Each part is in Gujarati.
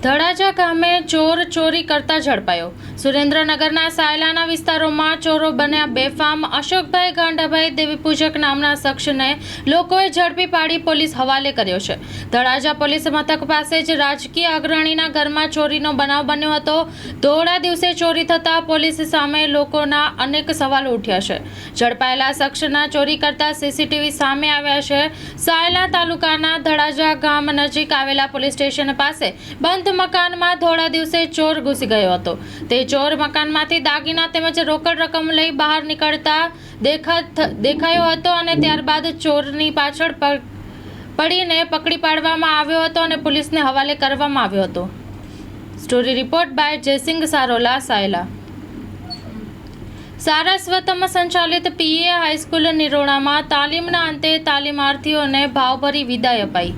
ધડાજા ગામે ચોર ચોરી કરતા ઝડપાયો। સુરેન્દ્રનગરના સાયલાના વિસ્તારોમાં ચોરો બન્યા બેફામ। અશોકભાઈ ગાંડાભાઈ દેવીપૂજક નામના શખ્સને લોકોએ ઝડપી પાડી પોલીસ હવાલે કર્યો છે। ધડાજા પોલીસ મથક પાસે જ રાજકીય અગ્રણીના ઘરમાં ચોરીનો બનાવ બન્યો હતો। ધોળા દિવસે ચોરી થતા પોલીસ સામે લોકોના અનેક સવાલો ઉઠ્યા છે। ઝડપાયેલા શખ્સના ચોરી કરતા સીસીટીવી સામે આવ્યા છે। સાયલા તાલુકાના ધડાજા ગામ નજીક આવેલા પોલીસ સ્ટેશન પાસે બંધ મકાનમાં ધોળા દિવસે ચોર ઘૂસી ગયો હતો। તે ચોર મકાનમાંથી દાગીના તેમજ રોકડ રકમ લઈ બહાર નીકળતા દેખાયો હતો અને ત્યારબાદ ચોરની પાછળ પડીને પકડી પાડવામાં આવ્યો હતો અને પોલીસને હવાલે કરવામાં આવ્યો હતો। Story report by Jaysinh Sarola, Sayla. Saraswatam સંચાલિત પીએ હાઈસ્કૂલ નિરોણામાં તાલીમના અંતે તાલીમાર્થીઓને ભાવભરી વિદાય અપાઈ।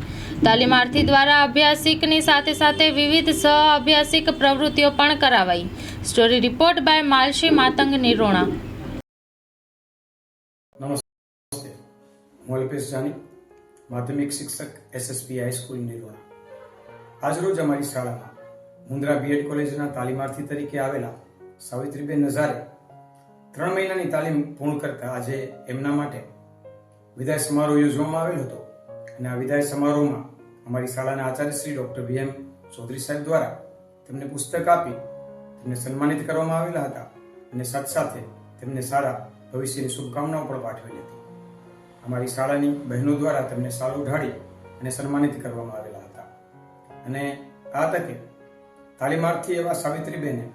તાલીમાર્થી દ્વારા અભ્યાસિકની સાથે સાથે વિવિધ સહ અભ્યાસિક પ્રવૃત્તિઓ પણ કરાવાઈ। સ્ટોરી રિપોર્ટ બાય માલશી માતંગ, નિરોણા। નમસ્તે, હું અલ્પેશ જાની, માધ્યમિક શિક્ષક, એસએસપી હાઈસ્કૂલ નિરોણા। આજરોજ અમારી શાળામાં મુન્દ્રા બીએડ કોલેજના તાલીમાર્થી તરીકે આવેલા સાવિત્રીબેન નઝારે 3 મહિનાની તાલીમ પૂર્ણ કરતા આજે એમના માટે વિદાય સમારોહ યોજવામાં આવેલ હતો અને આ વિદાય સમારોહમાં અમારી શાળાના આચાર્ય શ્રી ડોક્ટર VM ચૌધરી સાહેબ દ્વારા તેમને પુસ્તક આપી તેમને સન્માનિત કરવામાં આવેલા હતા અને સાથે સાથે તેમને સારા ભવિષ્યની શુભકામનાઓ પણ પાઠવેલી હતી। અમારી શાળાની બહેનો દ્વારા તેમને શાલ ઓઢાડી અને સન્માનિત કરવામાં આવેલા હતા અને આ તકે તાલીમાર્થી એવા સાવિત્રીબેને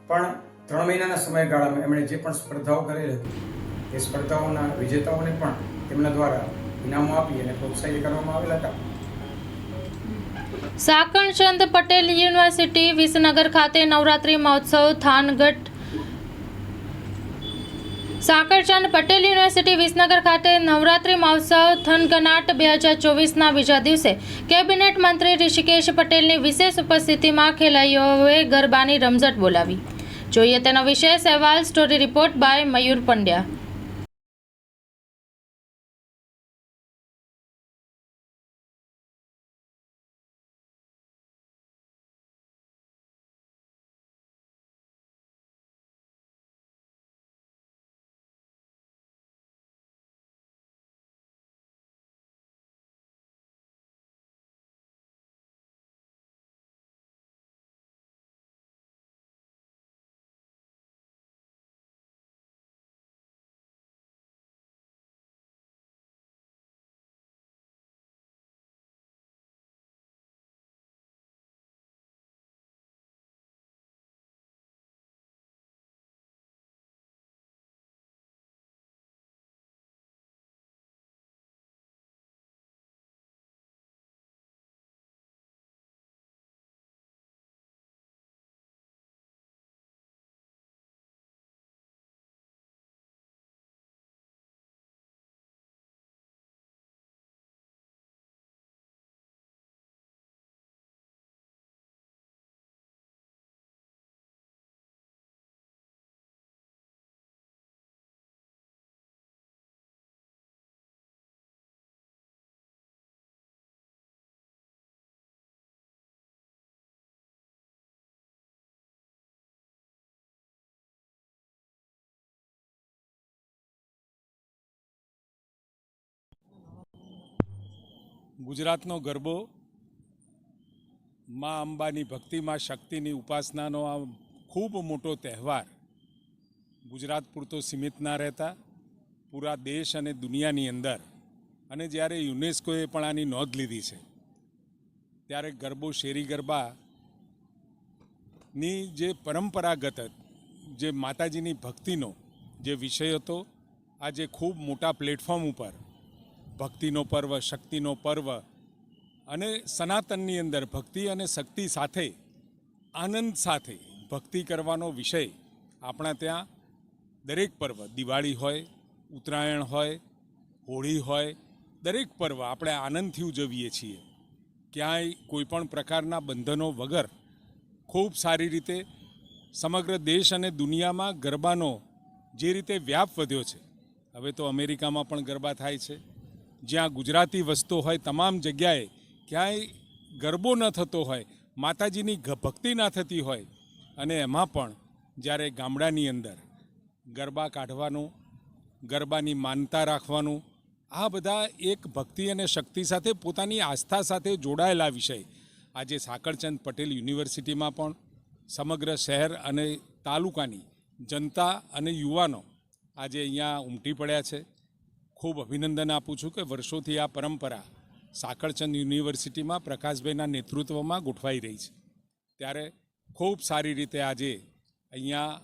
પણ 3 મહિનાના સમયગાળામાં એમણે જે પણ સ્પર્ધાઓ કરેલી હતી તે સ્પર્ધાઓના વિજેતાઓને પણ તેમના દ્વારા ઇનામો આપી અને પ્રોત્સાહિત કરવામાં આવેલા હતા। સાકણચંદ પટેલ યુનિવર્સિટી વિસનગર ખાતે નવરાત્રી મહોત્સવ થાનગઢ। સાકળચંદ પટેલ યુનિવર્સિટી વિસનગર ખાતે નવરાત્રી મહોત્સવ થનગનાટ 2024ના બીજા દિવસે કેબિનેટ મંત્રી ઋષિકેશ પટેલની વિશેષ ઉપસ્થિતિમાં ખેલૈયાઓએ ગરબાની રમઝટ બોલાવી। જોઈએ તેનો વિશેષ અહેવાલ। સ્ટોરી રિપોર્ટ બાય મયુર પંડ્યા। ગુજરાતનો ગરબો માં અંબાની ભક્તિમાં શક્તિની ઉપાસનાનો આ ખૂબ મોટો તહેવાર ગુજરાત પૂરતો સીમિત ના રહેતા પૂરા દેશ અને દુનિયાની અંદર, અને જ્યારે યુનેસ્કોએ પણ આની નોંધ લીધી છે ત્યારે ગરબો, શેરી ગરબાની જે પરંપરાગત જે માતાજીની ભક્તિનો જે વિષય હતો, આજે ખૂબ મોટા પ્લેટફોર્મ ઉપર ભક્તિનો પર્વ, શક્તિનો પર્વ અને સનાતનની અંદર ભક્તિ અને શક્તિ સાથે આનંદ સાથે ભક્તિ કરવાનો વિષય આપણા ત્યાં દરેક પર્વ, દિવાળી હોય, ઉત્તરાયણ હોય, હોળી હોય, દરેક પર્વ આપણે આનંદથી ઉજવીએ છીએ। ક્યાંય કોઈપણ પ્રકારના બંધનો વગર ખૂબ સારી રીતે સમગ્ર દેશ અને દુનિયામાં ગરબાનો જે રીતે વ્યાપ વધ્યો છે, હવે તો અમેરિકામાં પણ ગરબા થાય છે। જ્યાં ગુજરાતી વસતો હોય તમામ જગ્યાએ ક્યાંય ગરબો ન થતો હોય માતાજીની ભક્તિ ના થતી હોય અને એમાં પણ જ્યારે ગામડાની અંદર ગરબા કાઢવાનું, ગરબાની માનતા રાખવાનું, આ બધા એક ભક્તિ અને શક્તિ સાથે પોતાની આસ્થા સાથે જોડાયેલા વિષય આજે સાકળચંદ પટેલ યુનિવર્સિટીમાં પણ સમગ્ર શહેર અને તાલુકાની જનતા અને યુવાનો આજે અહીંયા ઉમટી પડ્યા છે. ખૂબ અભિનંદન આપું છું કે વર્ષોથી આ પરંપરા સાકળચંદ યુનિવર્સિટીમાં પ્રકાશભાઈના નેતૃત્વમાં ગોઠવાઈ રહી છે. ત્યારે ખૂબ સારી રીતે આજે અહીંયા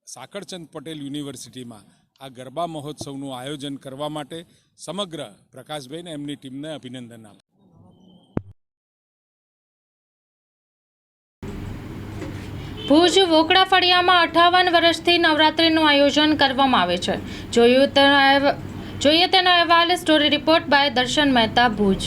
સાકળચંદ પટેલ યુનિવર્સિટીમાં આ ગરબા મહોત્સવનું આયોજન કરવા માટે સમગ્ર પ્રકાશભાઈને એમની ટીમને અભિનંદન આપું. ભુજ વોકડા ફળિયામાં 58 વર્ષથી નવરાત્રિનું આયોજન કરવામાં આવે છે. જોઈએ તેનો અહેવાલ સ્ટોરી રિપોર્ટ બાય દર્શન મહેતા, ભુજ.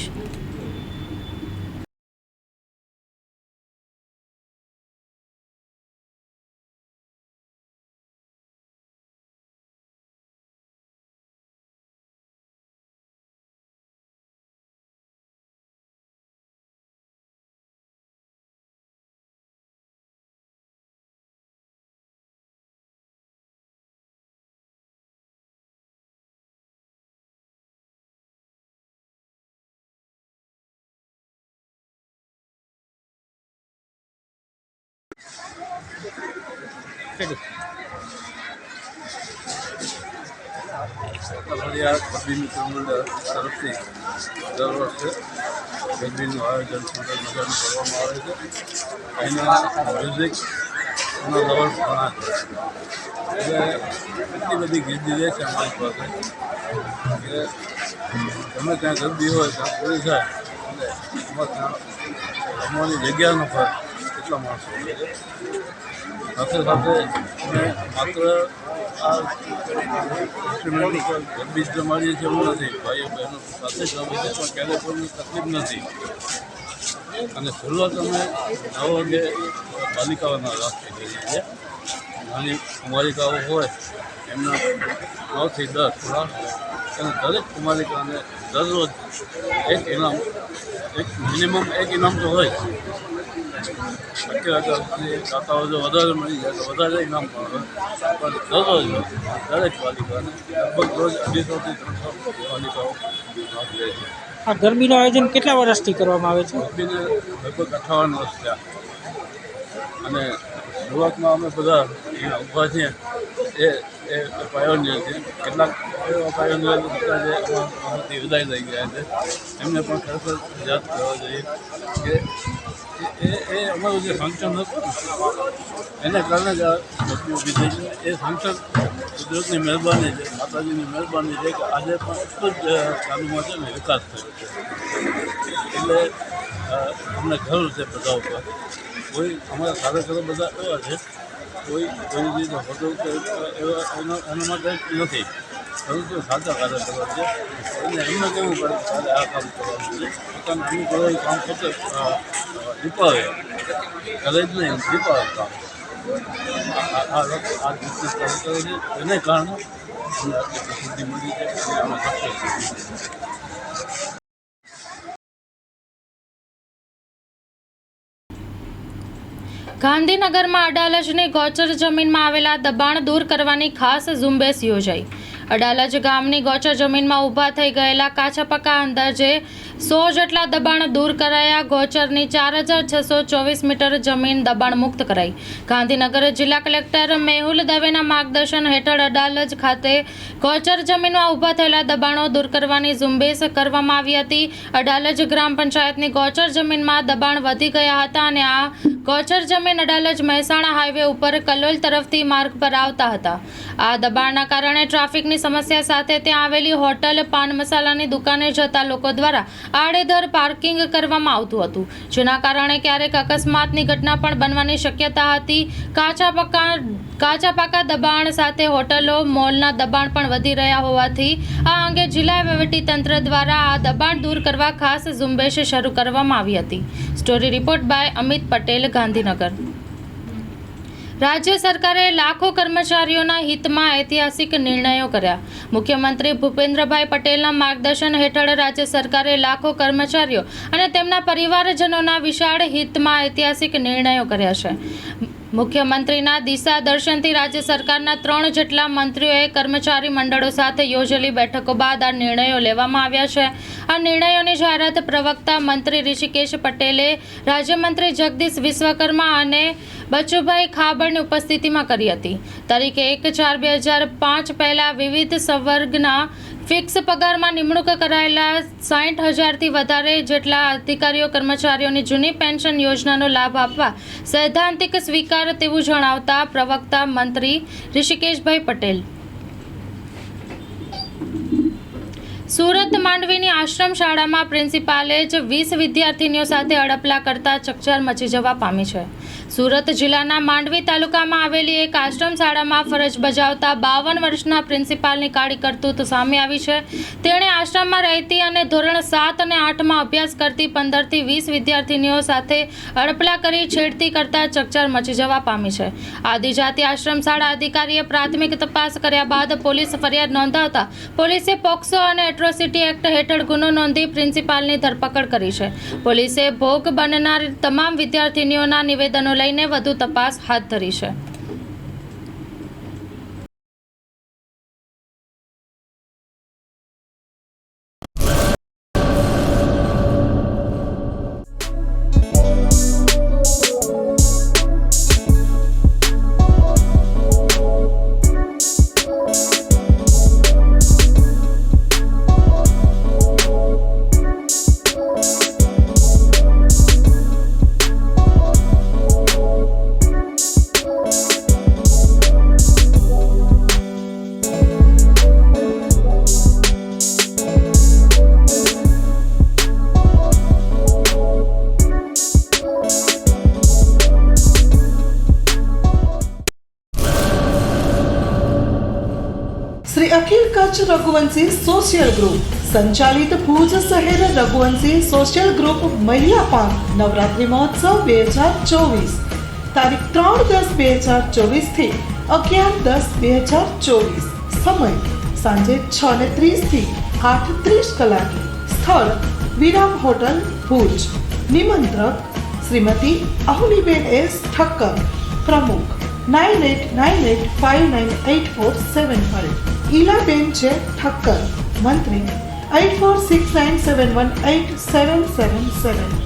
ગરબી મિત્ર મંડળ તરફથી દર વર્ષે ગરબીનું આયોજન સુંદર મજાનું કરવામાં આવે છે. અહીંના મ્યુઝિકનો લેવલ ઘણા છે એટલે એટલી બધી ગીર્દી રહે છે અમારી પાસે કે ગમે ત્યાં ગરબી હોય ત્યાં પૂરી થાય એટલે અમારે ત્યાં રમવાની જગ્યાનો ફરક એટલા માણસો હોય છે. સાથે સાથે અમે માત્ર આ ઇન્સ્ટ્રુમેન્ટ ઉપર ગરબી જ રમાડીએ છીએ એવું નથી, ભાઈઓ બહેનો સાથે જ રમે છે પણ ક્યારેય કોઈની તકલીફ નથી. અને શરૂઆત અમે 9 વાગે બાલિકાઓના રાસથી કરીએ છીએ. નાની કુમારિકાઓ હોય એમના 9 થી 10 ક્લાસ અને દરેક કુમારિકાને દરરોજ એક મિનિમમ એક ઇનામ તો હોય. 11,000 દાતાઓ જો વધારે મળી જાય તો વધારે ઇનામ પણ હોય, પણ દરરોજ દરેક બાલિકાને લગભગ રોજ 250 થી 300 બાલિકાઓ ભાગ લે છે. આ ગરબીનું આયોજન કેટલા વર્ષથી કરવામાં આવે છે? ગરબીને લગભગ 58 વર્ષ થયા અને શરૂઆતમાં અમે બધા અહીંયા ઊભા છીએ એ પાયોનિયર છે. કેટલાક એવા પાયોનિયર હતા જે અમારાથી વિદાય લઈ ગયા છે, એમને પણ ખરેખર યાદ કરવા જોઈએ કે એ અમારું જે ફંક્શન હતું એને કારણે જ આ ગરબી ઊભી થઈ છે. એ ફંક્શન કુદરતની મહેરબાની છે, માતાજીની મહેરબાની છે કે આજે પણ એટલું જ ચાલુમાં છે ને વિકાસ થયો છે. એટલે અમને ગર્વ છે બધા ઉપર. કોઈ અમારા કાર્યકરો બધા એવા છે, કોઈ રીતે હોતો એવા એના માટે નથી, પરંતુ સાચા કાર્યકરો છે. અને એમને કેવું પડે તારે આ કામ કરવાનું છે, પોતાનું અનુભવ કામ પોતે દીપાવે કરે જ નહીં, દીપાવે કામ. આ રીતના કાર્યકરો છે એને કારણે અમને આટલી પ્રસિદ્ધિ મળી છે અને અમે સક્સેસ છીએ. ગાંધીનગરમાં અડાલજની ગોચર જમીનમાં આવેલા દબાણ દૂર કરવાની ખાસ ઝુંબેશ યોજાઈ. અડાલજ ગામની ગોચર જમીનમાં ઊભા થઈ ગયેલા કાચા પાકા અંદાજે 100 જેટલા દબાણ દૂર કરાયા. ગોચરની 4,624 મીટર જમીન દબાણ મુક્ત કરાઈ. ગાંધીનગર જિલ્લા કલેક્ટર મેહુલ દવેના માર્ગદર્શન હેઠળ અડાલજ ખાતે ગોચર જમીનમાં ઊભા થયેલા દબાણો દૂર કરવાની ઝુંબેશ કરવામાં આવી હતી. અડાલજ ગ્રામ પંચાયતની ગોચર જમીનમાં દબાણ વધી ગયા હતા અને આ ગોચર જમીન અડાલજ મહેસાણા હાઈવે ઉપર કલોલ તરફથી માર્ગ પર આવતા હતા. આ દબાણના કારણે ટ્રાફિકની સમસ્યા સાથે ત્યાં આવેલી હોટલ, પાન મસાલાની દુકાને જતા લોકો દ્વારા આડેધડ પાર્કિંગ કરવામાં આવતું હતું, જેના કારણે ક્યારેક અકસ્માતની ઘટના પણ બનવાની શક્યતા હતી. કાચા પાકા દબાણ સાથે હોટલો, મોલના દબાણ પણ વધી રહ્યા હોવાથી આ અંગે જિલ્લા વહીવટીતંત્ર દ્વારા આ દબાણ દૂર કરવા ખાસ ઝુંબેશ શરૂ કરવામાં આવી હતી. Story report by Amit Patel, Gandhinagar. રાજ્ય સરકારે લાખો કર્મચારીઓના હિતમાં ઐતિહાસિક નિર્ણયો કર્યા. મુખ્યમંત્રી ભૂપેન્દ્રભાઈ પટેલના માર્ગદર્શન હેઠળ રાજ્ય સરકારે લાખો કર્મચારીઓ અને તેમના પરિવારજનોના વિશાળ હિતમાં ઐતિહાસિક નિર્ણયો કર્યા છે. મુખ્યમંત્રીના દિશા દર્શનથી રાજ્ય સરકારના 3 જેટલા મંત્રીઓએ કર્મચારી મંડળો સાથે યોજેલી બેઠકો બાદ આ નિર્ણયો લેવામાં આવ્યા છે. આ નિર્ણયોની જાહેરાત પ્રવક્તા મંત્રી ઋષિકેશ પટેલે રાજ્યમંત્રી જગદીશ વિશ્વકર્મા અને બચુભાઈ ખાબડની ઉપસ્થિતિમાં કરી હતી. તારીખ 1/4/2005 પહેલા વિવિધ સંવર્ગના ફિક્સ પગારમાં નિમણૂક કરાયેલા 60,000થી વધારે જેટલા અધિકારીઓ કર્મચારીઓની જૂની પેન્શન યોજનાનો લાભ આપવા સૈદ્ધાંતિક સ્વીકાર તેવું જણાવતા પ્રવક્તા મંત્રી ઋષિકેશભાઈ પટેલ. સુરત માંડવીની આશ્રમ શાળામાં પ્રિન્સિપાલે જ 20 વિદ્યાર્થીનીઓ સાથે અડપલા કરતા ચકચાર મચી જવા પામી છે. સુરત જિલ્લાના માંડવી તાલુકામાં આવેલી એક આશ્રમ શાળામાં ફરજ બજાવતા 52 વર્ષના પ્રિન્સિપાલની કાળી કરતૂત સામે આવી છે. તેણે આશ્રમમાં રહેતી અને ધોરણ 7 અને 8માં અભ્યાસ કરતી 15થી 20 વિદ્યાર્થીનીઓ સાથે અડપલા કરી છેડતી કરતા ચકચાર મચી જવા પામી છે. આદિજાતિ આશ્રમ શાળા અધિકારીએ પ્રાથમિક તપાસ કર્યા બાદ પોલીસ ફરિયાદ નોંધાવતા પોલીસે પોક્સો અને એટ્રોસિટી એક્ટ હેઠળ ગુનો નોંધી પ્રિન્સિપાલની ધરપકડ કરી છે. પોલીસે ભોગ બનનાર તમામ વિદ્યાર્થીનીઓના નિવેદનો લઈને વધુ તપાસ હાથ ધરી છે. શ્રી અખિલ કચ્છ રઘુવંશી સોશિયલ ગ્રુપ સંચાલિત ભુજ શહેર રઘુવંશી સોશિયલ ગ્રુપ મહિલા નવરાત્રિ મહોત્સવ 2024 તારીખ 3/10/2024 થી 11/10/2024 સમય સાંજે 6:30 થી 8:30 કલાકે. સ્થળ વિરામ હોટલ ભુજ. નિમંત્રક શ્રીમતી અહુલીબેન એસ ઠક્કર. પ્રમુખ 9898598475. ઈલાબેન છે ઠક્કર. મંત્રી 8469718777.